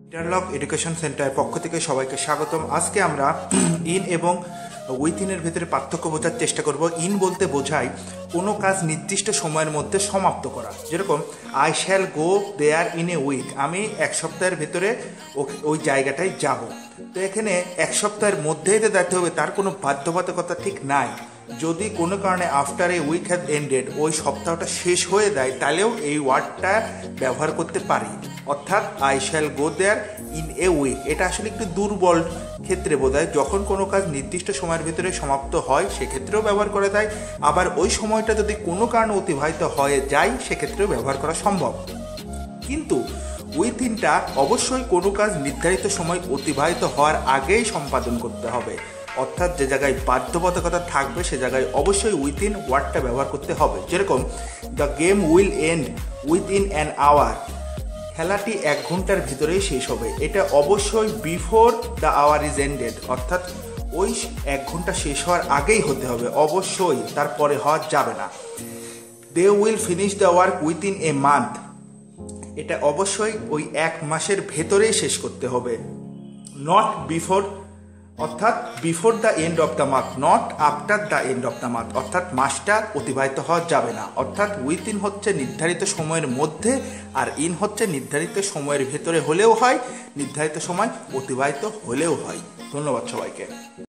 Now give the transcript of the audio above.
Interlock education centre পক্ষ থেকে সবাইকে স্বাগতম। আজকে আমরা ইন এবং উইথিনের ভিতরে পার্থক্য বোঝার চেষ্টা করব। ইন বলতে বোঝায় কোনো কাজ নির্দিষ্ট সময়ের মধ্যে সমাপ্ত করা। যেরকম I shall go there in a week, আমি এক সপ্তাহের ভেতরে ওই জায়গাটায় যাব। তো এখানে এক সপ্তাহের মধ্যেই তো যেতে হবে, তার কোনো বাধ্যবাধকতা ঠিক নাই। যদি কোনো কারণে after a week has ended, ওই সপ্তাহটা শেষ হয়ে যায়, তাহলেও এই ওয়ার্ডটা ব্যবহার করতে পারি। অর্থাৎ I shall go there in a week, এটা আসলে একটু দুর্বল ক্ষেত্রে বোঝায়। যখন কোনো কাজ নির্দিষ্ট সময়ের ভিতরে সমাপ্ত হয় সেক্ষেত্রেও ব্যবহার করা যায়, আবার ওই সময়টা যদি কোনো কারণে অতিবাহিত হয়ে যায় সেক্ষেত্রেও ব্যবহার করা সম্ভব। কিন্তু উইথিনটা অবশ্যই কোনো কাজ নির্ধারিত সময় অতিবাহিত হওয়ার আগেই সম্পাদন করতে হবে। অর্থাৎ যে জায়গায় বাধ্যবাধকতা থাকবে সে জায়গায় অবশ্যই উইথিন ওয়ার্ডটা ব্যবহার করতে হবে। যেরকম the game will end within an hour, খেলাটি 1 ঘন্টার ভিতরেই শেষ হবে। এটা অবশ্যই before the hour is ended, অর্থাৎ ওই 1 ঘন্টা শেষ হওয়ার আগেই হতে হবে, অবশ্যই তারপরে হওয়া যাবে না। They will finish the work within a month, এটা অবশ্যই ওই 1 মাসের ভেতরেই শেষ করতে হবে। নট বিফোর, অর্থাৎ before the end of the month, not after the end of the month, অর্থাৎ মাসটা অতিবাহিত হওয়া যাবে না। অর্থাৎ উইথিন হচ্ছে নির্ধারিত সময়ের মধ্যে, আর ইন হচ্ছে নির্ধারিত সময়ের ভেতরে হলেও হয়, নির্ধারিত সময় অতিবাহিত হলেও হয়। ধন্যবাদ সবাইকে।